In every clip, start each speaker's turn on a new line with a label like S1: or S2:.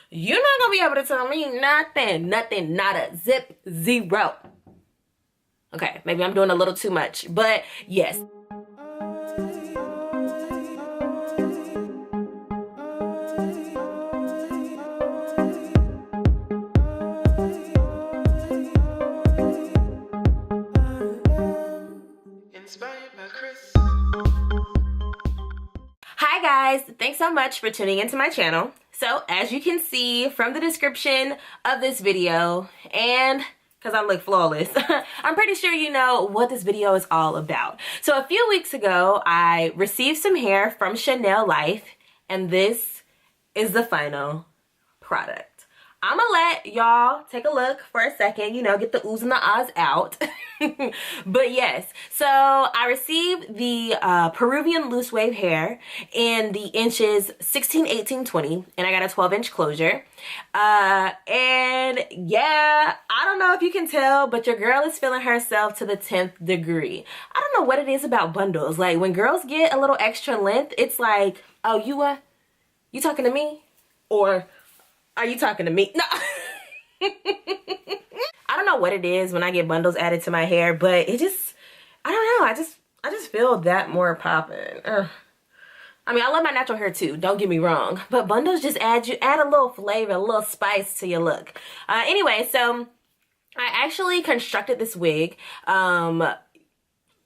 S1: You're not gonna be able to tell me nothing. Nothing, nada, zip, zero. Okay, maybe I'm doing a little too much, but yes. Hi guys, thanks so much for tuning into my channel. So as you can see from the description of this video, and because I look flawless, I'm pretty sure you know what this video is all about. So a few weeks ago, I received some hair from Chanel Life, and this is the final product. I'm gonna let y'all take a look for a second, you know, get the oohs and the ahs out. But yes, so I received the Peruvian loose wave hair in the inches 16, 18, 20, and I got a 12-inch closure. And yeah, I don't know if you can tell, but your girl is feeling herself to the 10th degree. I don't know what it is about bundles. Like when girls get a little extra length, it's like, oh, you talking to me? Or are you talking to me? No. I don't know what it is when I get bundles added to my hair, but it just, I don't know. I just feel that more popping. I mean, I love my natural hair too, don't get me wrong, but bundles just add a little flavor, a little spice to your look. Anyway, so I actually constructed this wig by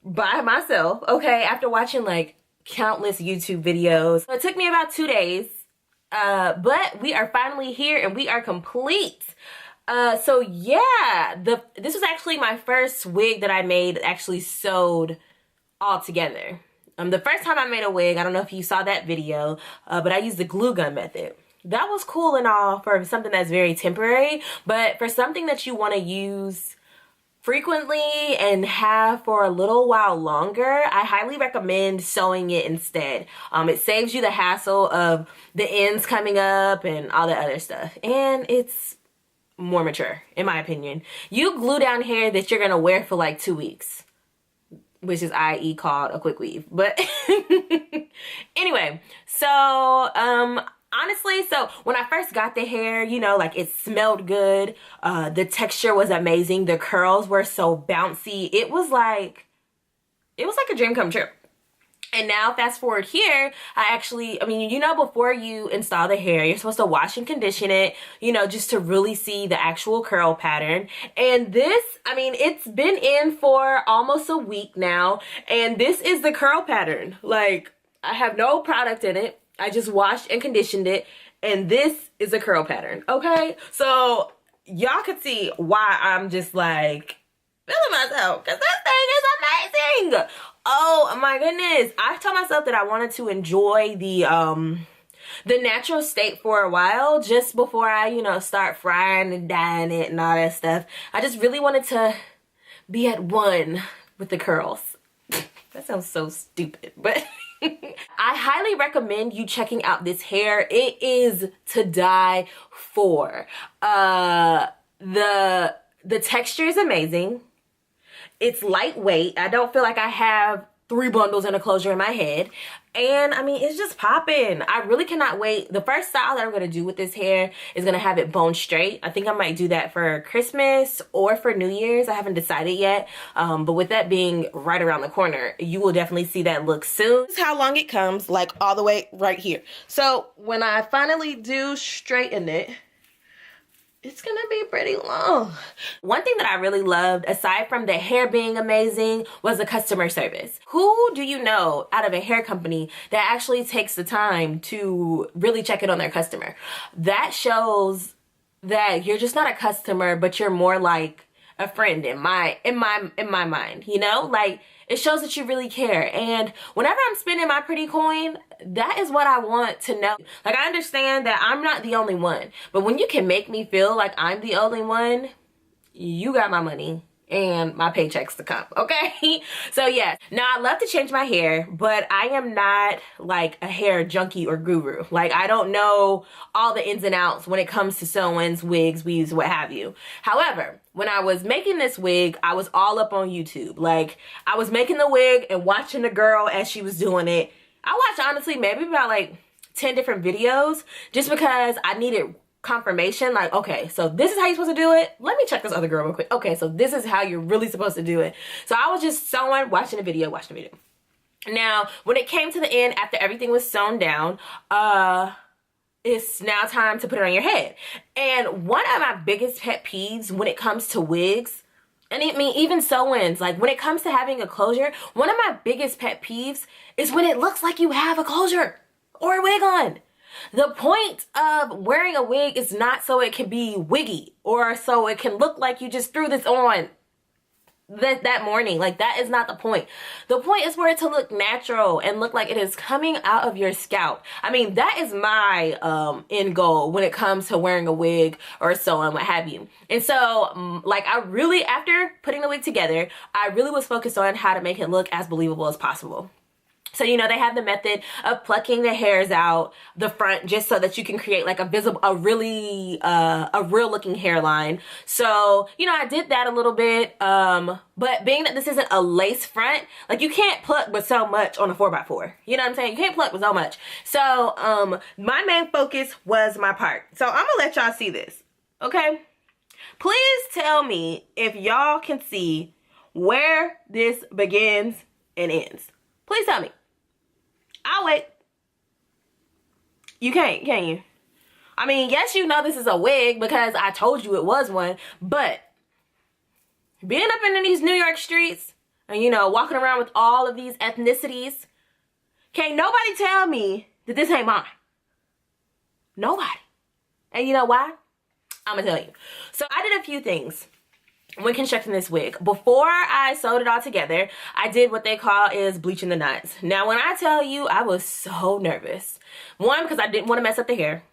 S1: myself, okay, after watching like countless YouTube videos. So it took me about 2 days. But we are finally here and we are complete. So yeah, this was actually my first wig that I made actually sewed all together. The first time I made a wig, I don't know if you saw that video, but I used the glue gun method. That was cool and all for something that's very temporary, but for something that you want to use frequently and have for a little while longer, I highly recommend sewing it instead. It saves you the hassle of the ends coming up and all the other stuff, and it's more mature in my opinion. You glue down hair that you're gonna wear for like 2 weeks, which is i.e. called a quick weave. But anyway, so honestly, so when I first got the hair, you know, like it smelled good. The texture was amazing. The curls were so bouncy. It was like a dream come true. And now fast forward here, I mean, you know, before you install the hair, you're supposed to wash and condition it, you know, just to really see the actual curl pattern. And this, I mean, it's been in for almost a week now, and this is the curl pattern. Like, I have no product in it. I just washed and conditioned it, and this is a curl pattern, okay? So y'all could see why I'm just like feeling myself, because this thing is amazing. Oh my goodness. I told myself that I wanted to enjoy the natural state for a while just before I, you know, start frying and dyeing it and all that stuff. I just really wanted to be at one with the curls. That sounds so stupid, but I highly recommend you checking out this hair. It is to die for. The texture is amazing. It's lightweight. I don't feel like I have 3 bundles and a closure in my head. And I mean, it's just popping. I really cannot wait. The first style that I'm going to do with this hair is going to have it bone straight. I think I might do that for Christmas or for New Year's. I haven't decided yet. But with that being right around the corner, you will definitely see that look soon. This is how long it comes, like all the way right here. So when I finally do straighten it, it's gonna be pretty long. One thing that I really loved, aside from the hair being amazing, was the customer service. Who do you know out of a hair company that actually takes the time to really check in on their customer? That shows that you're just not a customer, but you're more like a friend in my mind, you know? Like, it shows that you really care. And whenever I'm spending my pretty coin, that is what I want to know. Like, I understand that I'm not the only one, but when you can make me feel like I'm the only one, you got my money and my paychecks to come, okay? So yeah, now I love to change my hair, but I am not like a hair junkie or guru. Like, I don't know all the ins and outs when it comes to sew-ins, wigs, weaves, what have you. However, when I was making this wig, I was all up on YouTube. Like, I was making the wig and watching the girl as she was doing it. I watched, honestly, maybe about like 10 different videos just because I needed confirmation, like, okay, so this is how you're supposed to do it. Let me check this other girl real quick. Okay, so this is how you're really supposed to do it. So I was just sewing, watching the video. Now, when it came to the end, after everything was sewn down, it's now time to put it on your head. And one of my biggest pet peeves when it comes to wigs, and I mean, even sew-ins, like when it comes to having a closure, one of my biggest pet peeves is when it looks like you have a closure or a wig on. The point of wearing a wig is not so it can be wiggy or so it can look like you just threw this on that morning. Like, that is not the point. The point is for it to look natural and look like it is coming out of your scalp. I mean, that is my end goal when it comes to wearing a wig or sewing, what have you. And so, like, I really, after putting the wig together, I really was focused on how to make it look as believable as possible. So, you know, they have the method of plucking the hairs out the front just so that you can create like a real looking hairline. So, you know, I did that a little bit. But being that this isn't a lace front, like you can't pluck with so much on a 4x4. You know what I'm saying? You can't pluck with so much. So, my main focus was my part. So I'm gonna let y'all see this, okay? Please tell me if y'all can see where this begins and ends. Please tell me. I'll wait. You can't, can you? I mean, yes, you know this is a wig because I told you it was one, but being up in these New York streets and, you know, walking around with all of these ethnicities, can't nobody tell me that this ain't mine. Nobody. And you know why? I'm gonna tell you. So I did a few things when constructing this wig. Before I sewed it all together, I did what they call is bleaching the knots. Now, when I tell you, I was so nervous. One, because I didn't want to mess up the hair.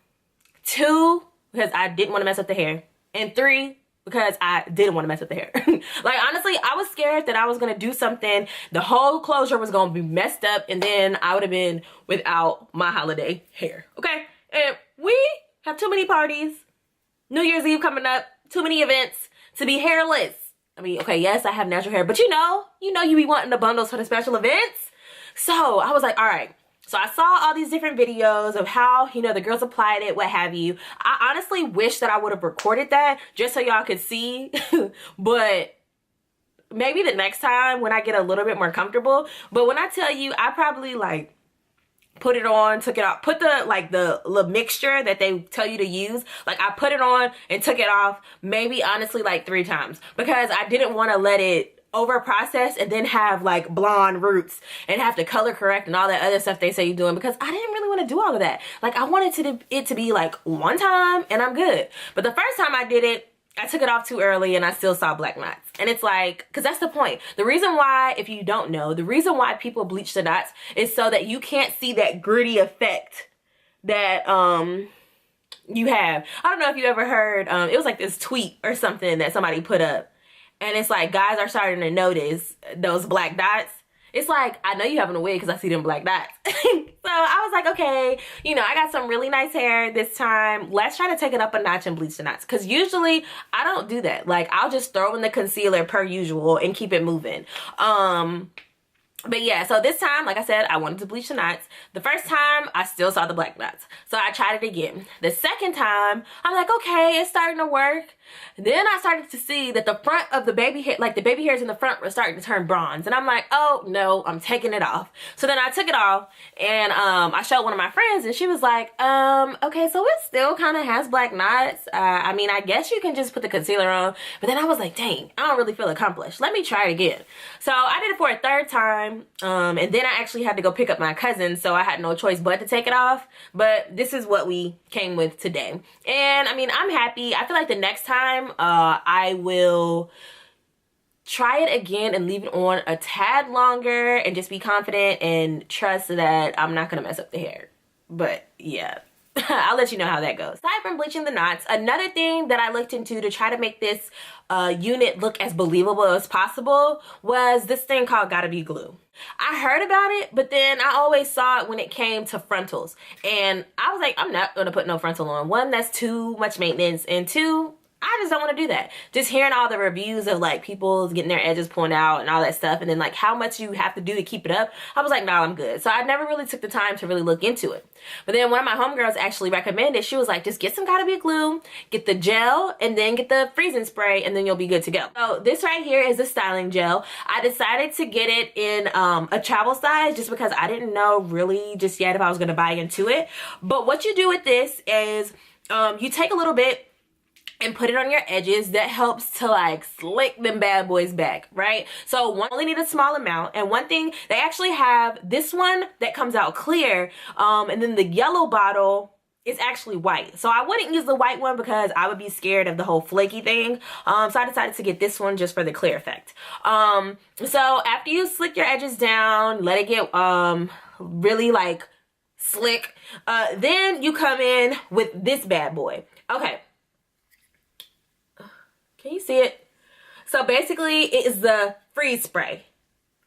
S1: Two, because I didn't want to mess up the hair. And three, because I didn't want to mess up the hair. Like, honestly, I was scared that I was going to do something, the whole closure was going to be messed up, and then I would have been without my holiday hair, okay? And we have too many parties, New Year's Eve coming up, too many events to be hairless. I mean, okay, yes, I have natural hair, but you know you be wanting the bundles for the special events. So I was like, all right. So I saw all these different videos of how, you know, the girls applied it, what have you. I honestly wish that I would have recorded that just so y'all could see, but maybe the next time when I get a little bit more comfortable. But when I tell you, I probably like put it on, took it off, put the mixture that they tell you to use, like I put it on and took it off maybe honestly like 3 times because I didn't want to let it over process and then have like blonde roots and have to color correct and all that other stuff they say you're doing, because I didn't really want to do all of that. Like, I wanted it to be like one time and I'm good. But the first time I did it, I took it off too early and I still saw black knots. And it's like, because that's the point. The reason why, if you don't know, the reason why people bleach the knots is so that you can't see that gritty effect that you have. I don't know if you ever heard, it was like this tweet or something that somebody put up. And it's like, guys are starting to notice those black dots. It's like, I know you having a wig because I see them black dots. So I was like, okay, you know, I got some really nice hair this time. Let's try to take it up a notch and bleach the knots. Because usually I don't do that. Like, I'll just throw in the concealer per usual and keep it moving. But yeah, so this time, like I said, I wanted to bleach the knots. The first time, I still saw the black knots. So I tried it again. The second time, I'm like, okay, it's starting to work. Then I started to see that the front of the baby hair, like the baby hairs in the front were starting to turn bronze. And I'm like, oh no, I'm taking it off. So then I took it off and I showed one of my friends and she was like, okay, so it still kind of has black knots. I mean, I guess you can just put the concealer on. But then I was like, dang, I don't really feel accomplished. Let me try it again. So I did it for a third time. And then I actually had to go pick up my cousin, so I had no choice but to take it off. But this is what we came with today. And I mean, I'm happy. I feel like the next time I will try it again and leave it on a tad longer and just be confident and trust that I'm not gonna mess up the hair. But yeah. I'll let you know how that goes. Aside from bleaching the knots, another thing that I looked into to try to make this unit look as believable as possible was this thing called Gotta Be Glue. I heard about it, but then I always saw it when it came to frontals. And I was like, I'm not gonna put no frontal on. One, that's too much maintenance. And two, I I just don't want to do that. Just hearing all the reviews of like people getting their edges pulled out and all that stuff, and then like how much you have to do to keep it up, I was like, nah, I'm good. So I never really took the time to really look into it. But then one of my homegirls actually recommended, she was like, just get some gotta be glue, get the gel, and then get the freezing spray, and then you'll be good to go. So this right here is the styling gel. I decided to get it in a travel size just because I didn't know really just yet if I was gonna buy into it. But what you do with this is you take a little bit and put it on your edges. That helps to like slick them bad boys back, right? So one only need a small amount. And one thing, they actually have this one that comes out clear, and then the yellow bottle is actually white. So I wouldn't use the white one because I would be scared of the whole flaky thing. So I decided to get this one just for the clear effect. So after you slick your edges down, let it get really like slick, then you come in with this bad boy. Okay. Can you see it? So basically it is the freeze spray,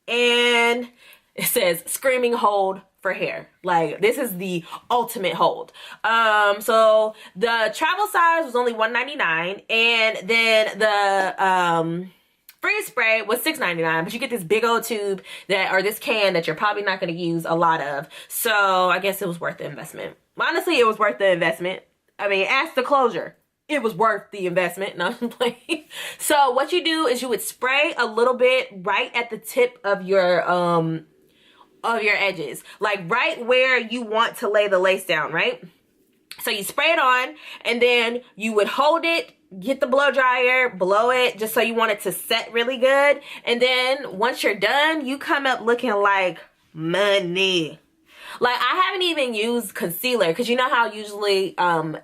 S1: and it says screaming hold for hair. Like, this is the ultimate hold. So the travel size was only $1.99, and then the freeze spray was $6.99, but you get this big old tube that, or this can that you're probably not going to use a lot of. So I guess it was worth the investment. Honestly, it was worth the investment. I mean, ask the closure. It was worth the investment. No, I'm playing. So what you do is you would spray a little bit right at the tip of your edges, like right where you want to lay the lace down, right? So you spray it on, and then you would hold it, get the blow dryer, blow it just so you want it to set really good. And then once you're done, you come up looking like money. Like, I haven't even used concealer, because you know how usually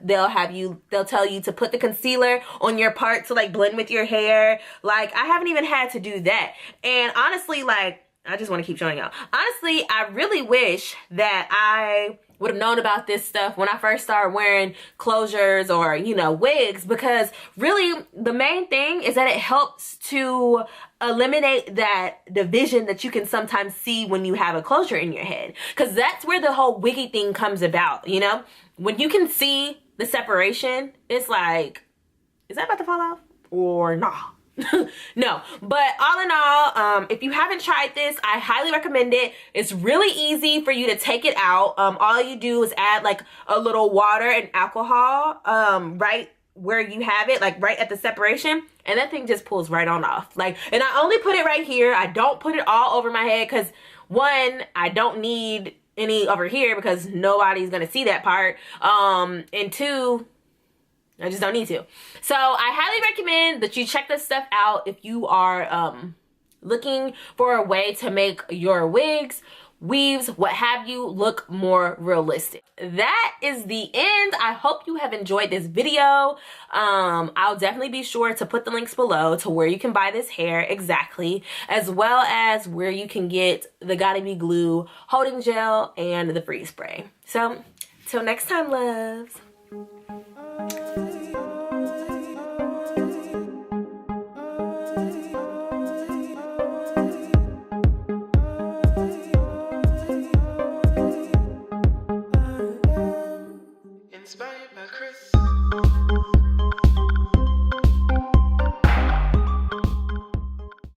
S1: they'll tell you to put the concealer on your part to like blend with your hair. Like, I haven't even had to do that. And honestly, like, I just want to keep showing y'all. Honestly, I really wish that I would have known about this stuff when I first started wearing closures or, you know, wigs, because really the main thing is that it helps to eliminate that division that you can sometimes see when you have a closure in your head, because that's where the whole wiggy thing comes about. You know, when you can see the separation, it's like, is that about to fall off or not? No, but all in all, if you haven't tried this, I highly recommend it. It's really easy for you to take it out. All you do is add like a little water and alcohol right where you have it, like right at the separation, and that thing just pulls right on off. Like, and I only put it right here. I don't put it all over my head because, one, I don't need any over here because nobody's gonna see that part, and two, I just don't need to. So I highly recommend that you check this stuff out if you are looking for a way to make your wigs, weaves, what have you, look more realistic. That is the end. I hope you have enjoyed this video. I'll definitely be sure to put the links below to where you can buy this hair exactly, as well as where you can get the Gotta Be Glue holding gel and the freeze spray. So till next time, loves.